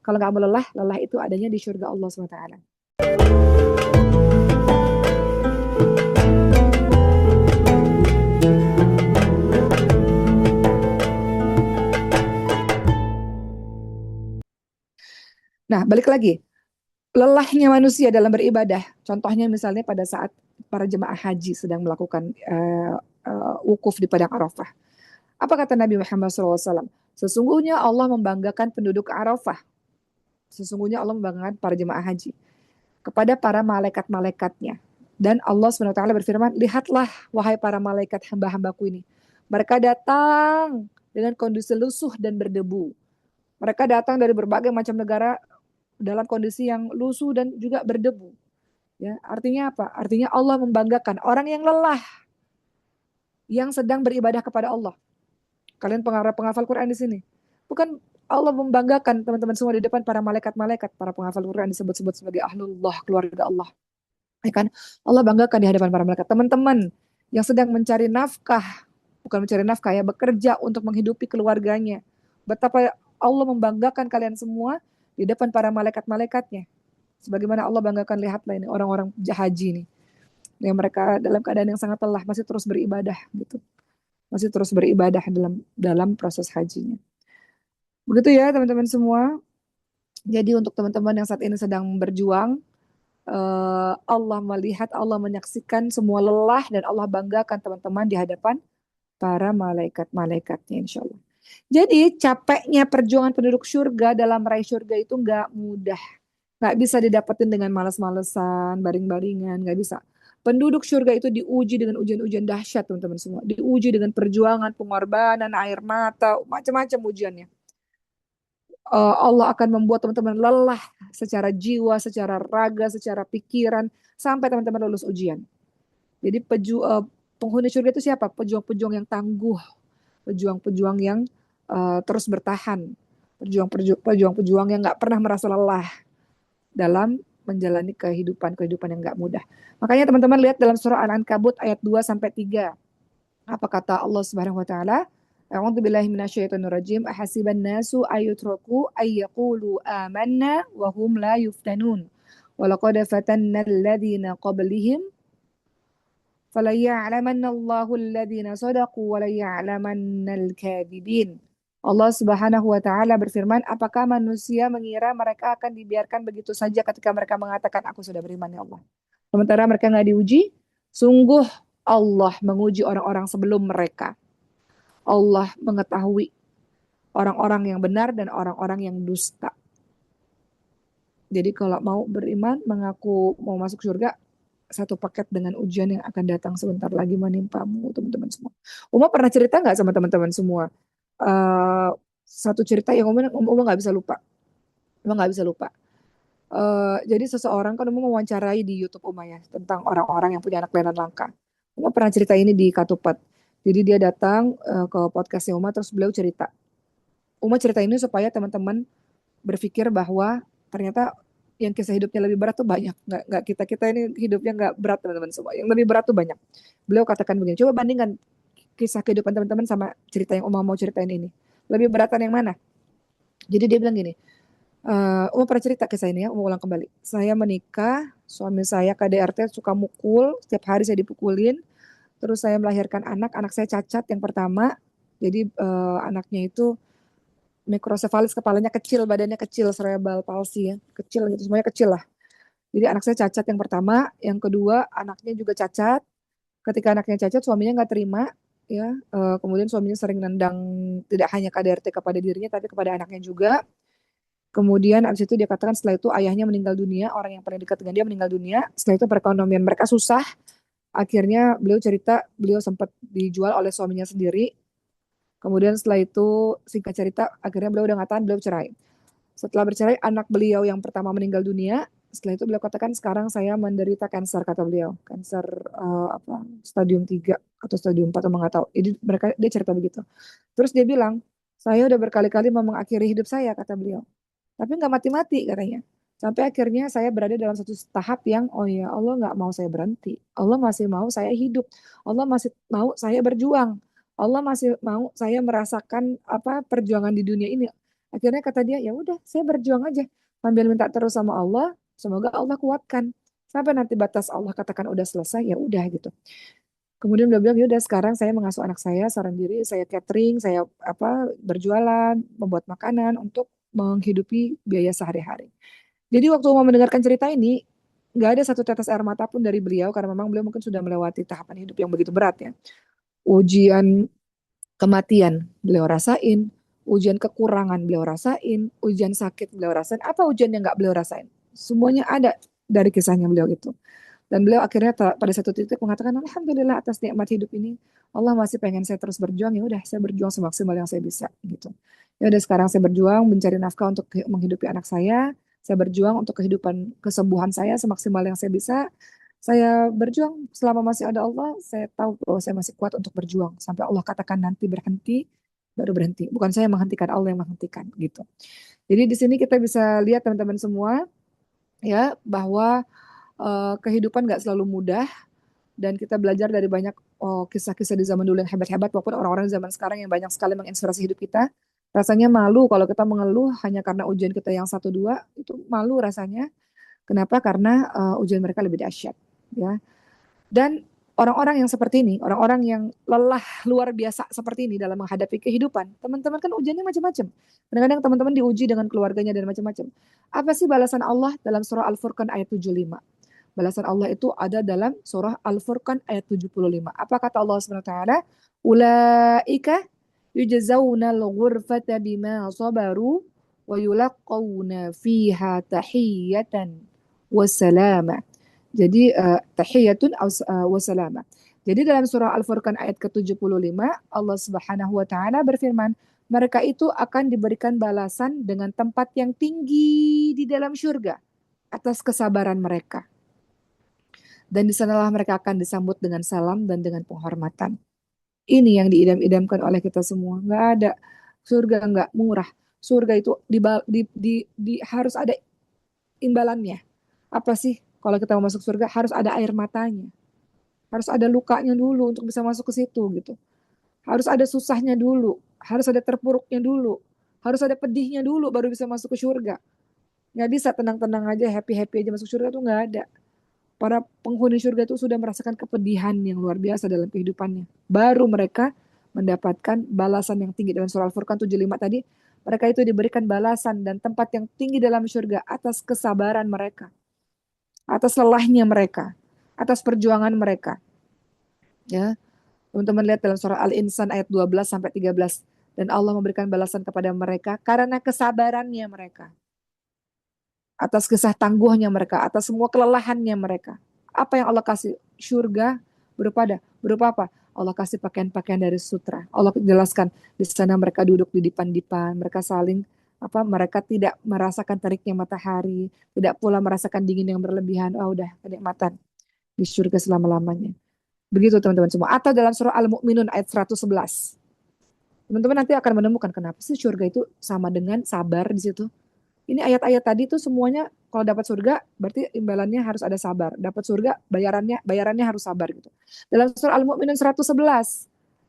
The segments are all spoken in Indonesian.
Kalau nggak mau lelah, lelah itu adanya di surga Allah SWT. Nah, balik lagi. Lelahnya manusia dalam beribadah. Contohnya misalnya pada saat para jemaah haji sedang melakukan wukuf di Padang Arafah. Apa kata Nabi Muhammad SAW? Sesungguhnya Allah membanggakan penduduk Arafah. Sesungguhnya Allah membanggakan para jemaah haji kepada para malaikat-malaikatnya. Dan Allah SWT berfirman, lihatlah wahai para malaikat hamba-hambaku ini. Mereka datang dengan kondisi lusuh dan berdebu. Mereka datang dari berbagai macam negara dalam kondisi yang lusuh dan juga berdebu. Ya, artinya apa? Artinya Allah membanggakan orang yang lelah, yang sedang beribadah kepada Allah. Kalian penghafal Quran di sini. Bukan Allah membanggakan teman-teman semua di depan para malaikat-malaikat, para penghafal Quran disebut-sebut sebagai ahlullah, keluarga Allah. Ya kan? Allah banggakan di hadapan para malaikat. Teman-teman yang sedang mencari nafkah, bukan mencari nafkah ya, bekerja untuk menghidupi keluarganya. Betapa Allah membanggakan kalian semua di depan para malaikat-malaikatnya. Sebagaimana Allah banggakan, lihatlah ini orang-orang haji ini. Yang mereka dalam keadaan yang sangat lelah masih terus beribadah gitu. Masih terus beribadah dalam proses hajinya. Begitu ya teman-teman semua. Jadi untuk teman-teman yang saat ini sedang berjuang, Allah melihat, Allah menyaksikan semua lelah dan Allah banggakan teman-teman di hadapan para malaikat-malaikatnya insya Allah. Jadi capeknya perjuangan penduduk surga dalam meraih surga itu nggak mudah. Nggak bisa didapetin dengan malas-malesan, baring-baringan, nggak bisa. Penduduk surga itu diuji dengan ujian-ujian dahsyat teman-teman semua. Diuji dengan perjuangan, pengorbanan, air mata, macam-macam ujiannya. Allah akan membuat teman-teman lelah secara jiwa, secara raga, secara pikiran, sampai teman-teman lulus ujian. Jadi penghuni surga itu siapa? Pejuang-pejuang yang tangguh, pejuang-pejuang yang terus bertahan, pejuang-pejuang yang nggak pernah merasa lelah dalam menjalani kehidupan yang nggak mudah. Makanya teman-teman lihat dalam surah Al-Ankabut ayat 2 sampai 3. Apa kata Allah Subhanahu wa taala? A'udzu billahi minasyaitonir rajim. Ahasiban nasu ayyutraku ayyaqulu amanna wa hum la yuftanun. Wa laqad fatanna alladziina qablihim falaya'lamanna Allahu alladziina shadaqu wa laya'lamanna al-kadhibin. Allah Subhanahu wa taala berfirman, apakah manusia mengira mereka akan dibiarkan begitu saja ketika mereka mengatakan aku sudah beriman ya Allah. Sementara mereka nggak diuji, sungguh Allah menguji orang-orang sebelum mereka. Allah mengetahui orang-orang yang benar dan orang-orang yang dusta. Jadi kalau mau beriman, mengaku mau masuk surga, satu paket dengan ujian yang akan datang sebentar lagi menimpamu, teman-teman semua. Uma pernah cerita nggak sama teman-teman semua? Satu cerita yang Uma nggak bisa lupa. Uma nggak bisa lupa. Jadi seseorang kan Uma mewawancarai di YouTube Uma ya tentang orang-orang yang punya anak kelainan langka. Uma pernah cerita ini di Katupat. Jadi dia datang ke podcastnya Uma terus beliau cerita. Uma cerita ini supaya teman-teman berpikir bahwa ternyata yang kisah hidupnya lebih berat tuh banyak. Nggak kita ini hidupnya nggak berat teman-teman semua. Yang lebih berat tuh banyak. Beliau katakan begini, coba bandingkan kisah kehidupan teman-teman sama cerita yang Uma mau ceritain ini. Lebih beratan yang mana? Jadi dia bilang gini, Uma pernah cerita kisah ini ya, Uma ulang kembali. Saya menikah, suami saya KDRT suka mukul, setiap hari saya dipukulin. Terus saya melahirkan anak saya cacat yang pertama. Jadi anaknya itu mikrosefalis, kepalanya kecil, badannya kecil, cerebral palsy ya, kecil gitu, semuanya kecil lah. Jadi anak saya cacat yang pertama, yang kedua anaknya juga cacat. Ketika anaknya cacat, suaminya nggak terima, ya. Kemudian suaminya sering nendang tidak hanya KDRT kepada dirinya, tapi kepada anaknya juga. Kemudian abis itu dia katakan setelah itu ayahnya meninggal dunia, orang yang paling dekat dengan dia meninggal dunia. Setelah itu perekonomian mereka susah. Akhirnya beliau cerita, beliau sempat dijual oleh suaminya sendiri. Kemudian setelah itu singkat cerita, akhirnya beliau udah nggak tahan, beliau cerai. Setelah bercerai, anak beliau yang pertama meninggal dunia. Setelah itu beliau katakan, sekarang saya menderita kanker, kata beliau. Kanker stadium 3 atau stadium 4, atau nggak tahu. Jadi dia cerita begitu. Terus dia bilang, saya udah berkali-kali mau mengakhiri hidup saya, kata beliau. Tapi nggak mati-mati katanya. Sampai akhirnya saya berada dalam satu tahap yang, oh ya Allah nggak mau saya berhenti. Allah masih mau saya hidup. Allah masih mau saya berjuang. Allah masih mau saya merasakan perjuangan di dunia ini. Akhirnya kata dia, ya udah, saya berjuang aja sambil minta terus sama Allah, semoga Allah kuatkan. Sampai nanti batas Allah katakan udah selesai, ya udah gitu. Kemudian dia bilang, ya udah sekarang saya mengasuh anak saya seorang diri, saya catering, saya apa berjualan, membuat makanan untuk menghidupi biaya sehari-hari. Jadi waktu mau mendengarkan cerita ini, nggak ada satu tetes air mata pun dari beliau karena memang beliau mungkin sudah melewati tahapan hidup yang begitu berat ya. Ujian kematian beliau rasain, ujian kekurangan beliau rasain, ujian sakit beliau rasain. Apa ujian yang nggak beliau rasain? Semuanya ada dari kisahnya beliau itu. Dan beliau akhirnya pada satu titik mengatakan, Alhamdulillah atas nikmat hidup ini, Allah masih pengen saya terus berjuang, ya udah saya berjuang semaksimal yang saya bisa gitu. Ya udah sekarang saya berjuang mencari nafkah untuk menghidupi anak saya berjuang untuk kehidupan kesembuhan saya semaksimal yang saya bisa. Saya berjuang selama masih ada Allah, saya tahu bahwa saya masih kuat untuk berjuang sampai Allah katakan nanti berhenti, baru berhenti. Bukan saya yang menghentikan, Allah yang menghentikan gitu. Jadi di sini kita bisa lihat teman-teman semua ya bahwa kehidupan nggak selalu mudah dan kita belajar dari banyak kisah-kisah di zaman dulu yang hebat-hebat maupun orang-orang zaman sekarang yang banyak sekali menginspirasi hidup kita. Rasanya malu kalau kita mengeluh hanya karena ujian kita yang satu dua, itu malu rasanya. Kenapa? Karena ujian mereka lebih dahsyat, ya. Dan orang-orang yang seperti ini, orang-orang yang lelah luar biasa seperti ini dalam menghadapi kehidupan, teman-teman kan ujiannya macam-macam. Kadang-kadang teman-teman diuji dengan keluarganya dan macam-macam. Apa sih balasan Allah dalam surah Al-Furqan ayat 75? Balasan Allah itu ada dalam surah Al-Furqan ayat 75. Apa kata Allah SWT? Ulaika yujazawna al-ghurfata bima sabaru wa yulaqawna fiha tahiyatan wassalama. Jadi tahiyatun wassalama. Jadi dalam surah Al-Furqan ayat ke-75 Allah Subhanahu wa taala berfirman, mereka itu akan diberikan balasan dengan tempat yang tinggi di dalam surga atas kesabaran mereka. Dan di sanalah mereka akan disambut dengan salam dan dengan penghormatan. Ini yang diidam-idamkan oleh kita semua. Nggak ada surga nggak murah. Surga itu harus ada imbalannya. Apa sih? Kalau kita mau masuk surga harus ada air matanya. Harus ada lukanya dulu untuk bisa masuk ke situ gitu. Harus ada susahnya dulu. Harus ada terpuruknya dulu. Harus ada pedihnya dulu baru bisa masuk ke surga. Nggak bisa tenang-tenang aja, happy-happy aja masuk surga tuh nggak ada. Para penghuni surga itu sudah merasakan kepedihan yang luar biasa dalam kehidupannya. Baru mereka mendapatkan balasan yang tinggi. Dalam surah Al-Furqan 75 tadi, mereka itu diberikan balasan dan tempat yang tinggi dalam surga atas kesabaran mereka, atas lelahnya mereka, atas perjuangan mereka. Ya, teman-teman lihat dalam surah Al-Insan ayat 12 sampai 13. Dan Allah memberikan balasan kepada mereka karena kesabarannya mereka, atas kisah tangguhnya mereka, atas semua kelelahannya mereka. Apa yang Allah kasih? Surga berupa apa? Allah kasih pakaian-pakaian dari sutra. Allah jelaskan di sana mereka duduk di dipan-dipan, mereka saling mereka tidak merasakan teriknya matahari, tidak pula merasakan dingin yang berlebihan. Oh, udah kenikmatan di surga selama-lamanya. Begitu teman-teman semua. Atau dalam surah Al-Mu'minun ayat 111. Teman-teman nanti akan menemukan kenapa sih surga itu sama dengan sabar di situ. Ini ayat-ayat tadi tuh semuanya kalau dapat surga berarti imbalannya harus ada sabar. Dapat surga bayarannya harus sabar gitu. Dalam surah Al-Mu'minun 111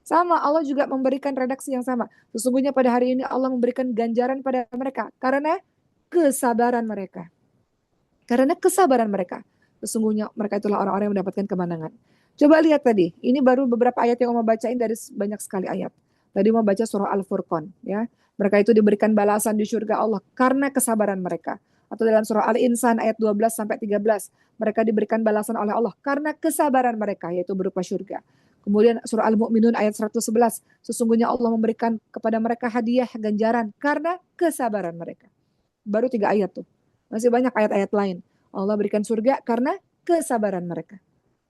sama Allah juga memberikan redaksi yang sama. Sesungguhnya pada hari ini Allah memberikan ganjaran pada mereka karena kesabaran mereka. Karena kesabaran mereka. Sesungguhnya mereka itulah orang-orang yang mendapatkan kemenangan. Coba lihat tadi, ini baru beberapa ayat yang mau bacain dari banyak sekali ayat. Tadi mau baca surah Al-Furqan, ya. Mereka itu diberikan balasan di surga Allah karena kesabaran mereka. Atau dalam surah Al-Insan ayat 12 sampai 13, mereka diberikan balasan oleh Allah karena kesabaran mereka yaitu berupa surga. Kemudian surah Al-Mu'minun ayat 111, sesungguhnya Allah memberikan kepada mereka hadiah ganjaran karena kesabaran mereka. Baru 3 ayat tuh. Masih banyak ayat-ayat lain. Allah berikan surga karena kesabaran mereka.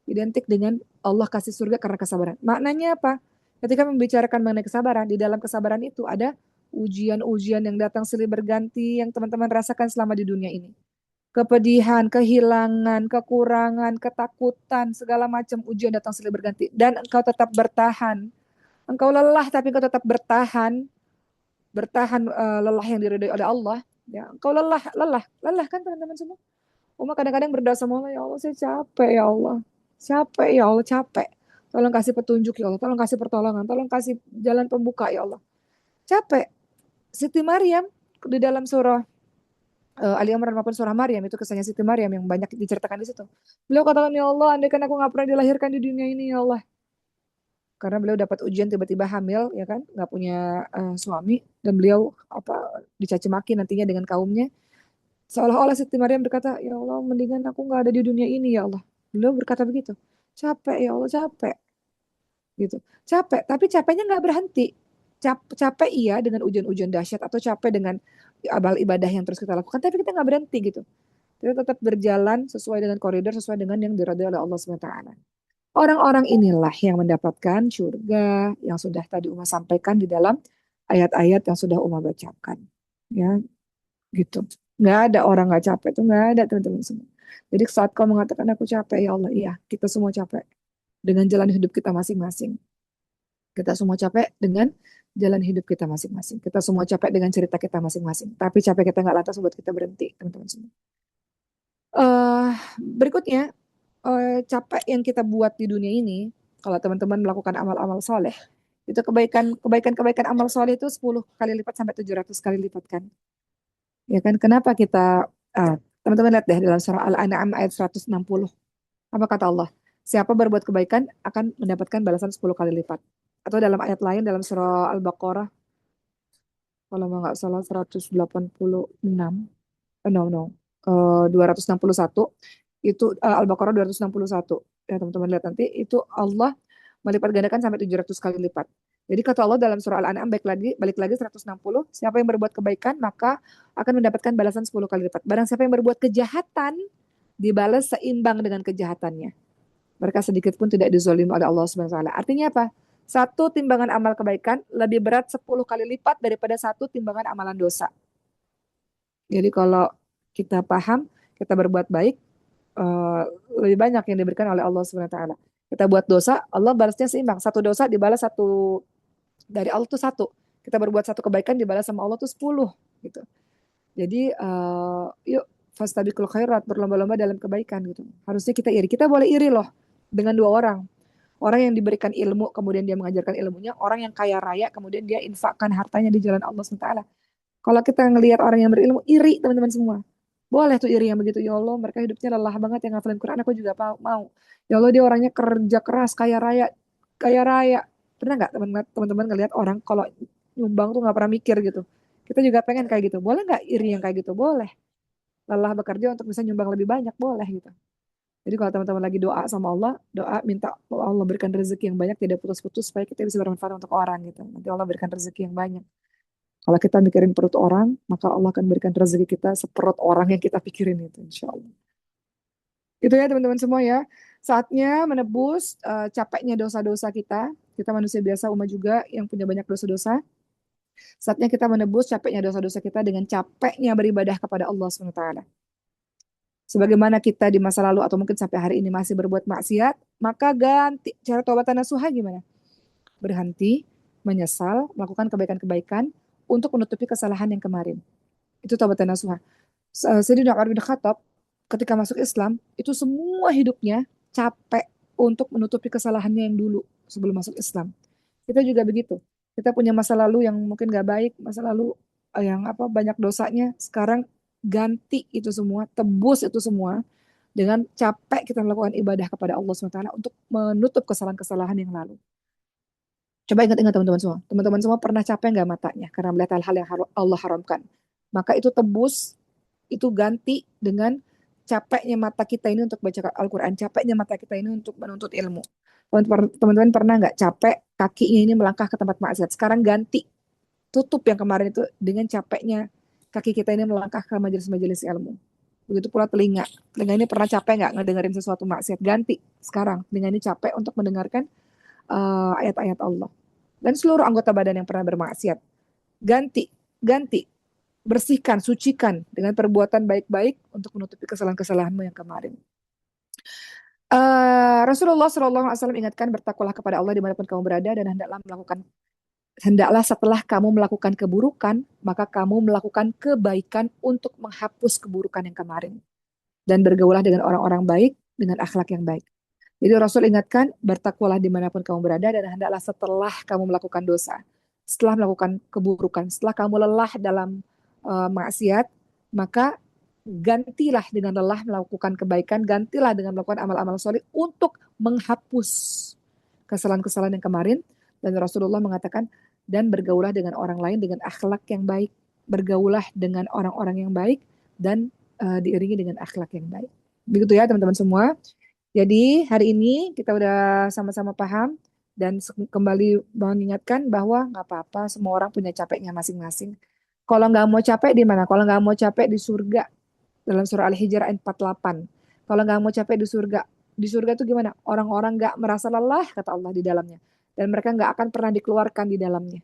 Identik dengan Allah kasih surga karena kesabaran. Maknanya apa? Ketika membicarakan mengenai kesabaran, di dalam kesabaran itu ada ujian-ujian yang datang silih berganti yang teman-teman rasakan selama di dunia ini. Kepedihan, kehilangan, kekurangan, ketakutan, segala macam ujian datang silih berganti. Dan engkau tetap bertahan. Engkau lelah tapi engkau tetap bertahan. Bertahan lelah yang diridhoi oleh Allah. Ya, engkau lelah kan teman-teman semua. Uma kadang-kadang berdoa sama Allah, ya Allah saya capek ya Allah. Capek ya Allah, capek. Tolong kasih petunjuk ya Allah, tolong kasih pertolongan, tolong kasih jalan pembuka ya Allah. Capek. Siti Maryam di dalam surah Ali Imran maupun surah Maryam, itu kisahnya Siti Maryam yang banyak diceritakan di situ. Beliau katakan, ya Allah, andai kan aku nggak pernah dilahirkan di dunia ini, ya Allah. Karena beliau dapat ujian tiba-tiba hamil, ya kan, nggak punya suami, dan beliau apa dicaci maki nantinya dengan kaumnya. Seolah-olah Siti Maryam berkata, ya Allah, mendingan aku nggak ada di dunia ini, ya Allah. Beliau berkata begitu. Capek, ya Allah, capek. Gitu. Capek, tapi capeknya nggak berhenti. Capek iya dengan ujian-ujian dahsyat atau capek dengan amal ibadah yang terus kita lakukan, tapi kita nggak berhenti gitu. Kita tetap berjalan sesuai dengan koridor, sesuai dengan yang diridhoi oleh Allah SWT. Orang-orang inilah yang mendapatkan surga yang sudah tadi Uma sampaikan di dalam ayat-ayat yang sudah Uma bacakan. Ya, gitu. Nggak ada orang nggak capek, itu nggak ada teman-teman semua. Jadi saat kau mengatakan aku capek, ya Allah, iya, kita semua capek dengan jalan hidup kita masing-masing. Kita semua capek dengan jalan hidup kita masing-masing. Kita semua capek dengan cerita kita masing-masing. Tapi capek kita nggak lantas buat kita berhenti, teman-teman semua. Berikutnya, capek yang kita buat di dunia ini, kalau teman-teman melakukan amal-amal soleh, itu kebaikan amal soleh itu 10 kali lipat sampai 700 kali lipat kan. Ya kan, kenapa kita, teman-teman lihat deh dalam surah Al-An'am ayat 160. Apa kata Allah? Siapa berbuat kebaikan akan mendapatkan balasan 10 kali lipat. Atau dalam ayat lain dalam surah Al-Baqarah, kalau nggak salah 186, no, no, 261, itu Al-Baqarah 261. Ya teman-teman lihat nanti, itu Allah melipat gandakan sampai 700 kali lipat. Jadi kata Allah dalam surah Al-An'am, balik lagi 160, siapa yang berbuat kebaikan maka akan mendapatkan balasan 10 kali lipat. Barang siapa yang berbuat kejahatan, dibalas seimbang dengan kejahatannya. Mereka sedikit pun tidak dizolimi oleh Allah Subhanahu wa taala. Artinya apa? Satu timbangan amal kebaikan lebih berat 10 kali lipat daripada satu timbangan amalan dosa. Jadi kalau kita paham, kita berbuat baik, eh, lebih banyak yang diberikan oleh Allah Subhanahu wa taala. Kita buat dosa, Allah balasnya seimbang. Satu dosa dibalas satu, dari Allah tuh satu. Kita berbuat satu kebaikan dibalas sama Allah tuh 10 gitu. Jadi yuk fastabiqul khairat, berlomba-lomba dalam kebaikan gitu. Harusnya kita iri. Kita boleh iri loh dengan dua orang. Orang yang diberikan ilmu kemudian dia mengajarkan ilmunya, orang yang kaya raya kemudian dia infakkan hartanya di jalan Allah SWT. Kalau kita ngelihat orang yang berilmu, iri teman-teman semua. Boleh tuh iri yang begitu, ya Allah mereka hidupnya lelah banget yang ngafalin Quran, aku juga mau. Ya Allah dia orangnya kerja keras, kaya raya, kaya raya. Pernah nggak teman-teman ngelihat orang kalau nyumbang tuh nggak pernah mikir gitu? Kita juga pengen kayak gitu. Boleh nggak iri yang kayak gitu? Boleh. Lelah bekerja untuk bisa nyumbang lebih banyak, boleh gitu. Jadi kalau teman-teman lagi doa sama Allah, doa minta Allah berikan rezeki yang banyak, tidak putus-putus supaya kita bisa bermanfaat untuk orang gitu. Nanti Allah berikan rezeki yang banyak. Kalau kita mikirin perut orang, maka Allah akan berikan rezeki kita seperut orang yang kita pikirin itu, insya Allah. Itu ya teman-teman semua ya. Saatnya menebus capeknya dosa-dosa kita. Kita manusia biasa, umat juga yang punya banyak dosa-dosa. Saatnya kita menebus capeknya dosa-dosa kita dengan capeknya beribadah kepada Allah SWT. Sebagaimana kita di masa lalu atau mungkin sampai hari ini masih berbuat maksiat, maka ganti cara taubat nasuha gimana? Berhenti, menyesal, melakukan kebaikan-kebaikan untuk menutupi kesalahan yang kemarin. Itu taubat nasuha. Sayyidina Umar bin Khattab ketika masuk Islam, itu semua hidupnya capek untuk menutupi kesalahannya yang dulu sebelum masuk Islam. Kita juga begitu. Kita punya masa lalu yang mungkin gak baik, masa lalu yang apa banyak dosanya. Sekarang ganti itu semua, tebus itu semua dengan capek kita melakukan ibadah kepada Allah SWT untuk menutup kesalahan-kesalahan yang lalu. Coba ingat-ingat teman-teman semua. Teman-teman semua pernah capek nggak matanya karena melihat hal-hal yang Allah haramkan. Maka itu tebus, itu ganti dengan capeknya mata kita ini untuk baca Al-Quran, capeknya mata kita ini untuk menuntut ilmu. Teman-teman pernah nggak capek kakinya ini melangkah ke tempat maksiat? Sekarang ganti, tutup yang kemarin itu dengan capeknya kaki kita ini melangkah ke majelis-majelis ilmu. Begitu pula telinga. Telinga ini pernah capek nggak ngedengerin sesuatu maksiat? Ganti sekarang. Telinga ini capek untuk mendengarkan ayat-ayat Allah. Dan seluruh anggota badan yang pernah bermaksiat. Ganti, ganti. Bersihkan, sucikan dengan perbuatan baik-baik untuk menutupi kesalahan-kesalahanmu yang kemarin. Rasulullah SAW ingatkan bertakwalah kepada Allah dimanapun kamu berada dan hendaklah setelah kamu melakukan keburukan, maka kamu melakukan kebaikan untuk menghapus keburukan yang kemarin. Dan bergaulah dengan orang-orang baik, dengan akhlak yang baik. Jadi Rasul ingatkan, bertakwalah dimanapun kamu berada, dan hendaklah setelah kamu melakukan dosa, setelah melakukan keburukan, setelah kamu lelah dalam maksiat, maka gantilah dengan lelah melakukan kebaikan, gantilah dengan melakukan amal-amal soleh untuk menghapus kesalahan-kesalahan yang kemarin. Dan Rasulullah mengatakan, dan bergaulah dengan orang lain dengan akhlak yang baik, bergaulah dengan orang-orang yang baik, dan diiringi dengan akhlak yang baik. Begitu ya teman-teman semua. Jadi hari ini kita udah sama-sama paham dan kembali mengingatkan bahwa nggak apa-apa, semua orang punya capeknya masing-masing. Kalau nggak mau capek di mana? Kalau nggak mau capek di surga, dalam surah Al-Hijr ayat 48. Kalau nggak mau capek di surga itu gimana? Orang-orang nggak merasa lelah, kata Allah di dalamnya. Dan mereka nggak akan pernah dikeluarkan di dalamnya.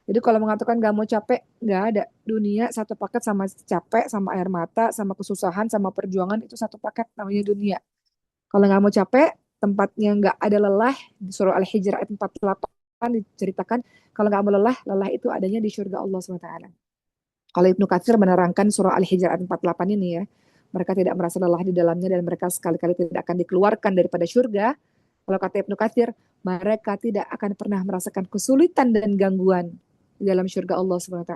Jadi kalau mengatakan nggak mau capek, nggak ada. Dunia satu paket sama capek, sama air mata, sama kesusahan, sama perjuangan, itu satu paket namanya dunia. Kalau nggak mau capek, tempatnya nggak ada lelah, di surah Al-Hijr ayat 48 diceritakan, kalau nggak mau lelah, lelah itu adanya di surga Allah SWT. Kalau Ibnu Katsir menerangkan surah Al-Hijr ayat 48 ini ya, mereka tidak merasa lelah di dalamnya dan mereka sekali-kali tidak akan dikeluarkan daripada surga. Kalau kata Ibnu Katsir, mereka tidak akan pernah merasakan kesulitan dan gangguan di dalam surga Allah SWT.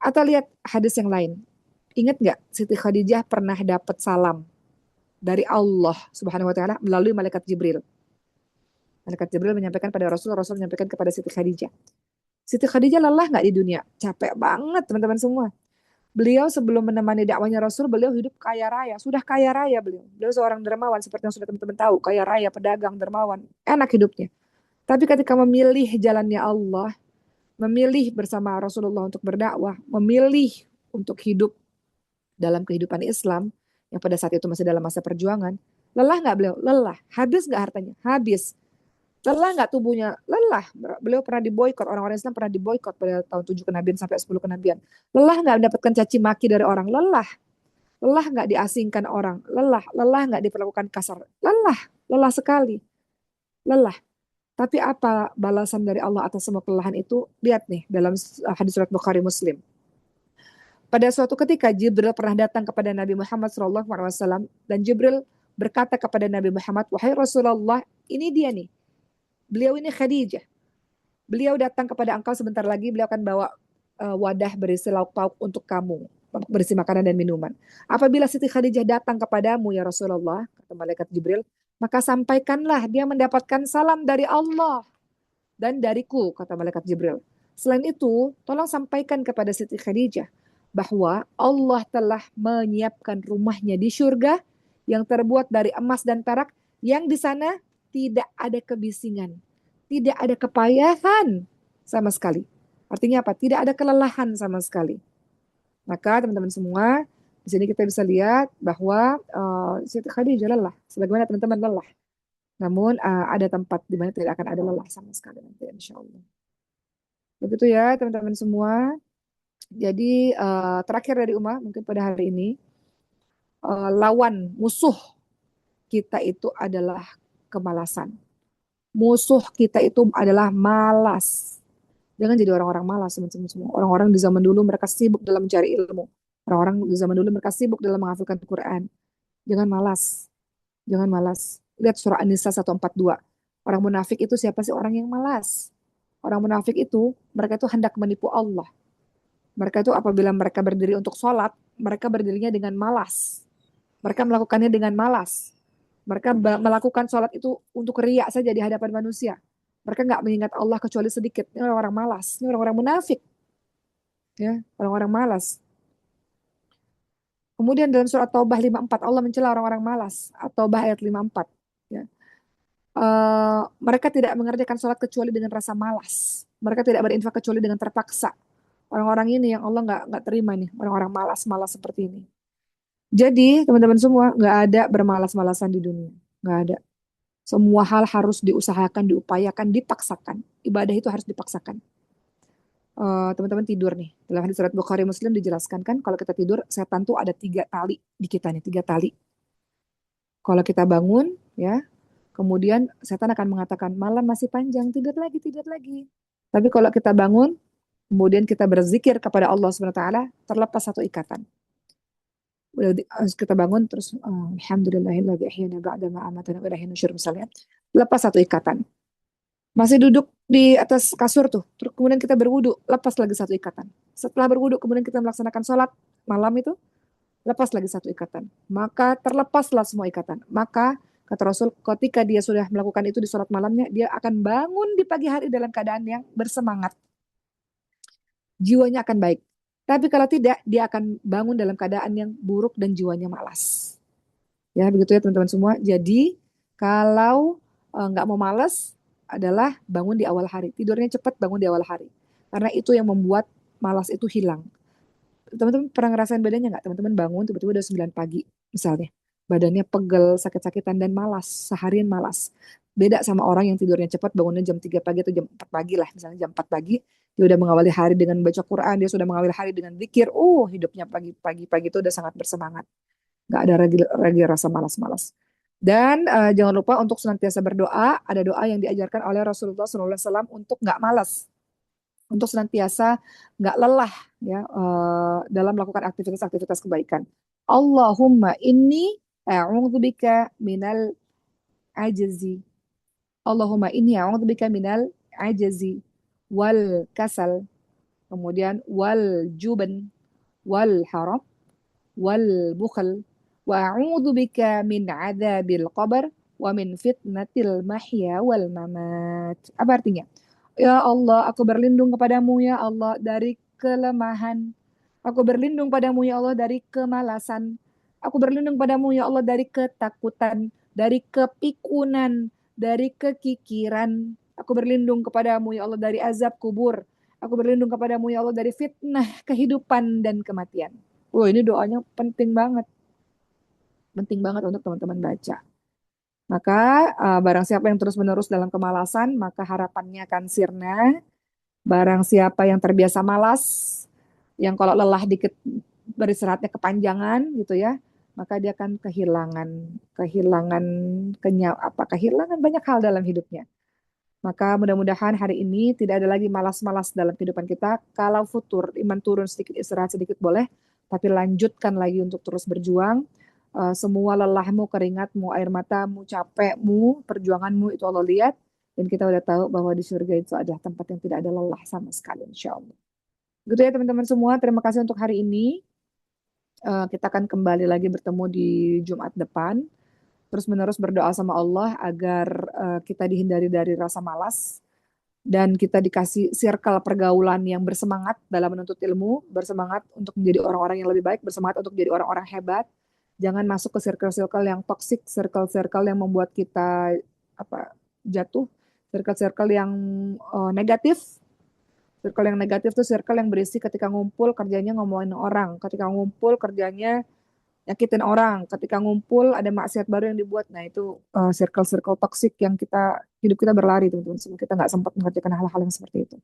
Atau lihat hadis yang lain. Ingat nggak Siti Khadijah pernah dapat salam dari Allah Subhanahu wa taala melalui malaikat Jibril. Malaikat Jibril menyampaikan pada Rasul, Rasul menyampaikan kepada Siti Khadijah. Siti Khadijah lelah nggak di dunia? Capek banget teman-teman semua. Beliau sebelum menemani dakwahnya Rasul, beliau hidup kaya raya. Sudah kaya raya beliau. Beliau seorang dermawan seperti yang sudah teman-teman tahu. Kaya raya, pedagang, dermawan. Enak hidupnya. Tapi ketika memilih jalannya Allah, memilih bersama Rasulullah untuk berdakwah, memilih untuk hidup dalam kehidupan Islam, yang pada saat itu masih dalam masa perjuangan, lelah nggak beliau? Lelah. Habis nggak hartanya? Habis. Lelah nggak tubuhnya? Lelah. Beliau pernah diboykot, orang-orang Islam pernah diboykot pada tahun 7 kenabian sampai 10 kenabian. Lelah nggak mendapatkan caci maki dari orang? Lelah. Lelah nggak diasingkan orang? Lelah. Lelah nggak diperlakukan kasar? Lelah. Lelah sekali. Lelah. Tapi apa balasan dari Allah atas semua kelelahan itu? Lihat nih dalam hadis surat Bukhari Muslim. Pada suatu ketika Jibril pernah datang kepada Nabi Muhammad SAW dan Jibril berkata kepada Nabi Muhammad, wahai Rasulullah, ini dia nih. Beliau ini Khadijah. Beliau datang kepada engkau sebentar lagi, beliau akan bawa wadah berisi lauk pauk untuk kamu, berisi makanan dan minuman. Apabila Siti Khadijah datang kepadamu ya Rasulullah, kata malaikat Jibril, maka sampaikanlah dia mendapatkan salam dari Allah dan dariku, kata malaikat Jibril. Selain itu, tolong sampaikan kepada Siti Khadijah bahwa Allah telah menyiapkan rumahnya di surga yang terbuat dari emas dan perak, yang di sana tidak ada kebisingan, tidak ada kepayahan sama sekali. Artinya apa? Tidak ada kelelahan sama sekali. Maka teman-teman semua, di sini kita bisa lihat bahwa Siti Khadijah lelah, sebagaimana teman-teman lelah. Namun ada tempat di mana tidak akan ada lelah sama sekali nanti, insya Allah. Begitu ya teman-teman semua. Jadi terakhir dari Uma mungkin pada hari ini, lawan musuh kita itu adalah kemalasan. Musuh kita itu adalah malas. Jangan jadi orang-orang malas teman-teman semua. Orang-orang di zaman dulu mereka sibuk dalam mencari ilmu. Orang-orang di zaman dulu mereka sibuk dalam menghafalkan Quran. Jangan malas. Jangan malas. Lihat surah An-Nisa 142. Orang munafik itu siapa sih? Orang yang malas. Orang munafik itu, mereka itu hendak menipu Allah. Mereka itu apabila mereka berdiri untuk sholat, mereka berdirinya dengan malas. Mereka melakukannya dengan malas. Mereka melakukan sholat itu untuk riak saja di hadapan manusia. Mereka nggak mengingat Allah kecuali sedikit. Ini orang-orang malas. Ini orang-orang munafik. Ya, orang-orang malas. Kemudian dalam surat Taubah 54 Allah mencela orang-orang malas. Taubah ayat 54. Ya. Mereka tidak mengerjakan sholat kecuali dengan rasa malas. Mereka tidak berinfak kecuali dengan terpaksa. Orang-orang ini yang Allah nggak terima nih, orang-orang malas-malas seperti ini. Jadi teman-teman semua nggak ada bermalas-malasan di dunia, nggak ada. Semua hal harus diusahakan, diupayakan, dipaksakan. Ibadah itu harus dipaksakan. Teman-teman tidur nih, dalam hadis surat Bukhari Muslim dijelaskan kan, kalau kita tidur setan tuh ada 3 tali di kita nih, 3 tali. Kalau kita bangun, ya, kemudian setan akan mengatakan malam masih panjang, tidur lagi, tidur lagi. Tapi kalau kita bangun, kemudian kita berzikir kepada Allah SWT, terlepas satu ikatan. Kita bangun terus alhamdulillahilladzi ahyana ba'da ma amatana wa ilaihi nusyur misalnya, lepas satu ikatan. Masih duduk di atas kasur tuh, terus kemudian kita berwudu, lepas lagi satu ikatan. Setelah berwudu, kemudian kita melaksanakan sholat malam itu, lepas lagi satu ikatan. Maka terlepaslah semua ikatan. Maka kata Rasul, ketika dia sudah melakukan itu di sholat malamnya, dia akan bangun di pagi hari dalam keadaan yang bersemangat. Jiwanya akan baik. Tapi kalau tidak, dia akan bangun dalam keadaan yang buruk dan jiwanya malas. Ya, begitu ya teman-teman semua. Jadi, kalau nggak mau malas adalah bangun di awal hari. Tidurnya cepat, bangun di awal hari. Karena itu yang membuat malas itu hilang. Teman-teman pernah ngerasain bedanya nggak? Teman-teman bangun tiba-tiba udah 9 pagi misalnya. Badannya pegel, sakit-sakitan, dan malas. Seharian malas. Beda sama orang yang tidurnya cepat, bangunnya jam 3 pagi atau jam 4 pagi lah. Misalnya jam 4 pagi, dia udah mengawali hari dengan baca Quran, dia sudah mengawali hari dengan zikir. Hidupnya pagi-pagi itu udah sangat bersemangat. Nggak ada lagi rasa malas-malas. Dan jangan lupa untuk senantiasa berdoa. Ada doa yang diajarkan oleh Rasulullah SAW untuk nggak malas, untuk senantiasa nggak lelah ya dalam melakukan aktivitas-aktivitas kebaikan. Allahumma inni a'udzubika minal ajzi. Allahumma inni a'udzubika minal ajzi wal kasal, kemudian wal juban wal haram wal bukhl wa a'udzu bika min adzabil qabr wa min fitnatil mahya wal mamat. Apa artinya? Ya Allah, aku berlindung kepadamu ya Allah dari kelemahan. Aku berlindung padamu ya Allah dari kemalasan. Aku berlindung padamu ya Allah dari ketakutan, dari kepikunan, dari kekikiran. Aku berlindung kepadamu ya Allah dari azab kubur. Aku berlindung kepadamu ya Allah dari fitnah kehidupan dan kematian. Wah, ini doanya penting banget. Penting banget untuk teman-teman baca. Maka barang siapa yang terus-menerus dalam kemalasan, maka harapannya akan sirna. Barang siapa yang terbiasa malas, yang kalau lelah dikit beristirahatnya kepanjangan gitu ya, maka dia akan kehilangan kehilangan kehilangan banyak hal dalam hidupnya. Maka mudah-mudahan hari ini tidak ada lagi malas-malas dalam kehidupan kita. Kalau futur, iman turun sedikit, istirahat sedikit boleh, tapi lanjutkan lagi untuk terus berjuang. Semua lelahmu, keringatmu, air matamu, capekmu, perjuanganmu itu Allah lihat. Dan kita udah tahu bahwa di surga itu adalah tempat yang tidak ada lelah sama sekali, insya Allah. Gitu ya teman-teman semua, terima kasih untuk hari ini. Kita akan kembali lagi bertemu di Jumat depan. Terus menerus berdoa sama Allah agar kita dihindari dari rasa malas dan kita dikasih circle pergaulan yang bersemangat dalam menuntut ilmu, bersemangat untuk menjadi orang-orang yang lebih baik, bersemangat untuk menjadi orang-orang hebat. Jangan masuk ke circle-circle yang toksik, circle-circle yang membuat kita jatuh, circle-circle yang negatif. Circle yang negatif tuh circle yang berisi ketika ngumpul kerjanya ngomongin orang, ketika ngumpul kerjanya nyakitin orang, ketika ngumpul ada maksiat baru yang dibuat. Nah itu circle-circle toksik yang hidup kita berlari teman-teman. Semua kita nggak sempat mengerjakan hal-hal yang seperti itu.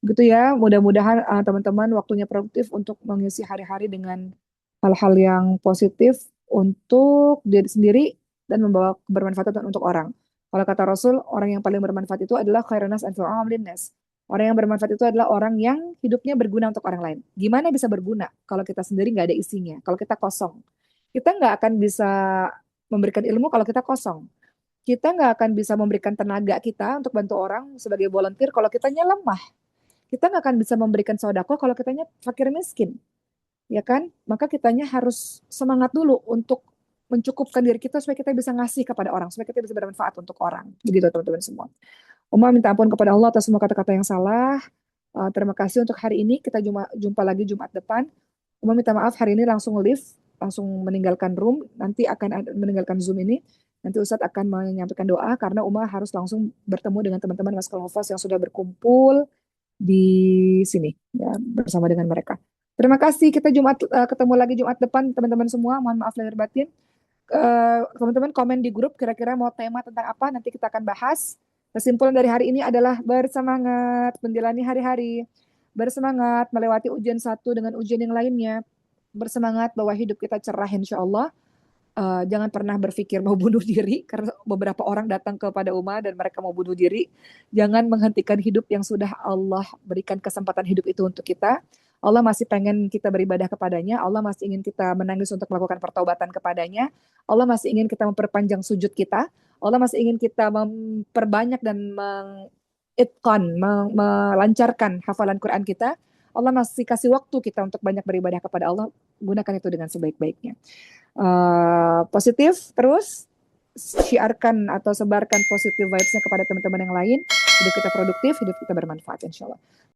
Gitu ya, mudah-mudahan teman-teman waktunya produktif untuk mengisi hari-hari dengan hal-hal yang positif untuk diri sendiri dan membawa kebermanfaatan untuk orang. Kalau kata Rasul, orang yang paling bermanfaat itu adalah khairunas anfa'uhum linnas. Orang yang bermanfaat itu adalah orang yang hidupnya berguna untuk orang lain. Gimana bisa berguna kalau kita sendiri nggak ada isinya, kalau kita kosong? Kita nggak akan bisa memberikan ilmu kalau kita kosong. Kita nggak akan bisa memberikan tenaga kita untuk bantu orang sebagai volunteer kalau kitanya lemah. Kita nggak akan bisa memberikan sodako kalau kitanya fakir miskin, ya kan? Maka kitanya harus semangat dulu untuk mencukupkan diri kita supaya kita bisa ngasih kepada orang, supaya kita bisa bermanfaat untuk orang. Begitu teman-teman semua. Uma minta ampun kepada Allah atas semua kata-kata yang salah. Terima kasih untuk hari ini. Kita jumpa lagi Jumat depan. Uma minta maaf hari ini langsung live, langsung meninggalkan room. Nanti akan meninggalkan Zoom ini. Nanti Ustadz akan menyampaikan doa karena Uma harus langsung bertemu dengan teman-teman Maskal Hufaz yang sudah berkumpul di sini ya bersama dengan mereka. Terima kasih. Kita ketemu lagi Jumat depan teman-teman semua. Mohon maaf lahir batin. Teman-teman komen di grup kira-kira mau tema tentang apa nanti kita akan bahas. Kesimpulan dari hari ini adalah bersemangat menjalani hari-hari, bersemangat melewati ujian satu dengan ujian yang lainnya, bersemangat bahwa hidup kita cerah insya Allah. Jangan pernah berpikir mau bunuh diri karena beberapa orang datang kepada Uma dan mereka mau bunuh diri. Jangan menghentikan hidup yang sudah Allah berikan kesempatan hidup itu untuk kita. Allah masih pengen kita beribadah kepadanya. Allah masih ingin kita menangis untuk melakukan pertaubatan kepadanya. Allah masih ingin kita memperpanjang sujud kita. Allah masih ingin kita memperbanyak dan itqan, melancarkan hafalan Quran kita. Allah masih kasih waktu kita untuk banyak beribadah kepada Allah, gunakan itu dengan sebaik-baiknya. Positif terus, syiarkan atau sebarkan positive vibes-nya kepada teman-teman yang lain. Hidup kita produktif, hidup kita bermanfaat insya Allah.